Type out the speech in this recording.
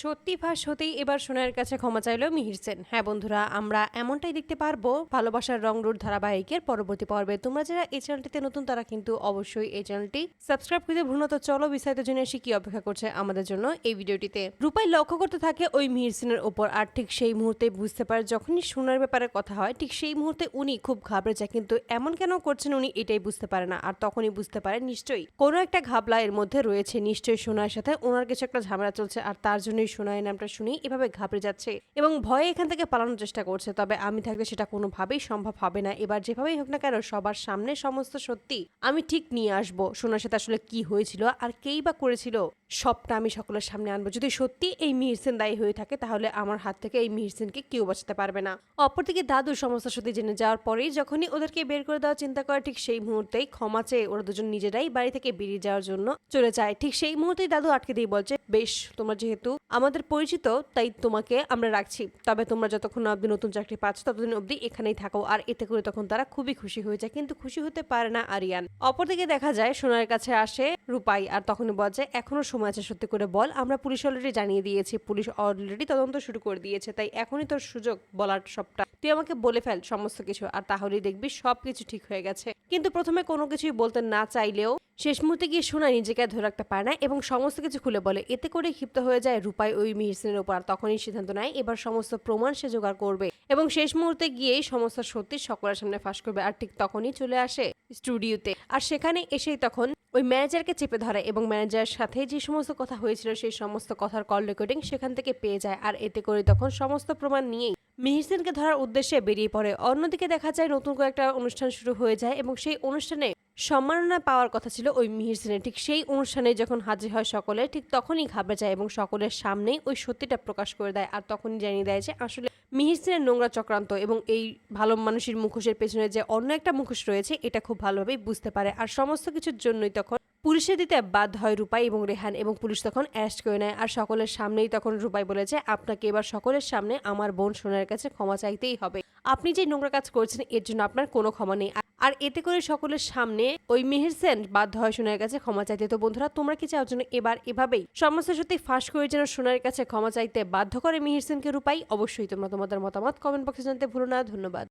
সত্যি ফাঁস হতেই এবার সোনার কাছে ক্ষমা চাইল মিহির সেন। হ্যাঁ বন্ধুরা, আমরা এমনটাই দেখতে পারবো ভালোবাসার রং রুট ধারাবাহিকের পরবর্তী পর্বে। তোমরা যারা এই চ্যানেলটিতে নতুন তারা কিন্তু অবশ্যই এই চ্যানেলটি সাবস্ক্রাইব করতে ভুলো না। তো চলো বিস্তারিত জেনে আসি কি অপেক্ষা করছে আমাদের জন্য এই ভিডিওটিতে। রূপাই লক্ষ্য করতে থাকে ওই মিহির সেনের ওপর, আর ঠিক সেই মুহূর্তে বুঝতে পারে যখনই সোনার ব্যাপারে কথা হয় ঠিক সেই মুহূর্তে উনি খুব ঘাবড়ে যায়, কিন্তু এমন কেন করছেন উনি এটাই বুঝতে পারে না। আর তখনই বুঝতে পারে নিশ্চয়ই কোনো একটা ঘাবলা এর মধ্যে রয়েছে, নিশ্চয়ই সোনার সাথে ওনার কিছু একটা ঝামেলা চলছে, আর তার জন্যই সোনার নামটা শুনি এভাবে ঘাবড়ে যাচ্ছে এবং ভয়ে এখান থেকে পালানোর চেষ্টা করছে। তবে আমি থাকলে সেটা কোনোভাবেই সম্ভব হবে না। এবার যেভাবেই হোক না কেন সবার সামনে সমস্ত সত্যি আমি ঠিক নিয়ে আসবো। সোনার সাথে আসলে কি হয়েছিল আর কেই বা করেছিল সবটা আমি সকলের সামনে আনবো। যদি সত্যি এই মিহির সেন দায়ী হয়ে থাকে তাহলে আমার হাত থেকে এই মিহির সেনকে কেউ বাঁচাতে পারবে না। অপরদিকে দাদু সমস্ত সত্যি জেনে যাওয়ার পরেই যখনই ওদেরকে বের করে দেওয়ার চিন্তা করে ঠিক সেই মুহূর্তেই ক্ষমা চেয়ে ওরা দুজন নিজেরাই বাড়ি থেকে বেরিয়ে যাওয়ার জন্য চলে যায়। ঠিক সেই মুহূর্তেই দাদু আটকে দিয়ে বলছে, বেশ তোমরা যেহেতু আমাদের পরিচিত তাই তোমাকে আমরা রাখছি, তবে তোমরা যতক্ষণ না অব্দি নতুন চাকরি পাচ্ছ ততদিন অব্দি এখানেই থাকো। আর এতে করে তখন তারা খুবই খুশি হয়ে যায়, কিন্তু খুশি হতে পারে না আরিয়ান। অপরদিকে দেখা যায় সোনার কাছে আসে রূপাই, আর তখনই বলা যায় এখনো সময় আছে, সত্যি করে বল। আমরা পুলিশ অলরেডি জানিয়ে দিয়েছি, পুলিশ অলরেডি তদন্ত শুরু করে দিয়েছে, তাই এখনই তোর সুযোগ বলার সবটা, তুই আমাকে বলে ফেল সমস্ত কিছু, আর তাহলেই দেখবি সবকিছু ঠিক হয়ে গেছে। কিন্তু প্রথমে কোনো কিছুই বলতে না চাইলেও শেষ মুহূর্তে গিয়ে সোনা নিজেকে ধরে রাখতে পারে না এবং সমস্ত কিছু খুলে বলে। এতে করে ক্ষিপ্ত হয়ে যায় রূপাই ওই মিহির সেনের উপর, আর তখনই সিদ্ধান্ত নেয় এবার সমস্ত প্রমাণ সে জোগাড় করবে এবং শেষ মুহূর্তে গিয়েই সমস্ত সত্যি সকলের সামনে ফাঁস করবে। আর ঠিক তখনই চলে আসে স্টুডিওতে, আর সেখানে এসেই তখন ওই ম্যানেজারকে চেপে ধরে এবং ম্যানেজারের সাথে যে সমস্ত কথা হয়েছিল সেই সমস্ত কথার কল রেকর্ডিং সেখান থেকে পেয়ে যায়। আর এতে করে তখন সমস্ত প্রমাণ নিয়েই মিহির সেনকে ধরার উদ্দেশ্যে বেরিয়ে পড়ে। অন্যদিকে দেখা যায় নতুন করে একটা অনুষ্ঠান শুরু হয়ে যায় এবং সেই অনুষ্ঠানে সম্মাননা পাওয়ার কথা ছিল ওই মিহির সেনের। ঠিক সেই অনুষ্ঠানে যখন হাজির হয় সকলে ঠিক তখনই ঘাবড়ে যায় এবং সকলের সামনেই ওই সত্যিটা প্রকাশ করে দেয়। আর তখনই জানিয়ে দেয় যে আসলে মিহির সেনের নোংরা চক্রান্ত এবং এই ভালো মানুষের মুখোশের পেছনে যে অন্য একটা মুখোশ রয়েছে এটা খুব ভালোভাবেই বুঝতে পারে। আর সমস্ত কিছুর জন্যই তখন পুলিশে দিতে বাধ্য হয় রূপাই এবং রেহান, এবং পুলিশ তখন অ্যারেস্ট করে নেয়। আর সকলের সামনেই তখন রূপাই বলেছে আপনাকে এবার সকলের সামনে আমার বোন সোনার কাছে ক্ষমা চাইতেই হবে। আপনি যে নোংরা কাজ করছেন এর জন্য আপনার কোনো ক্ষমা নেই। আর এতে করে সকলের সামনে ওই মিহির সেন বাধ্য হয় সোনার কাছে ক্ষমা চাইতে। তো বন্ধুরা, তোমরা কি চাও জন্য এবার এভাবেই সমস্ত সত্যি ফাঁস করে যেন সোনার কাছে ক্ষমা চাইতে বাধ্য করে মিহির সেনকে রূপাই? অবশ্যই তোমরা তোমাদের মতামত কমেন্ট বক্সে জানতে ভুলো না। ধন্যবাদ।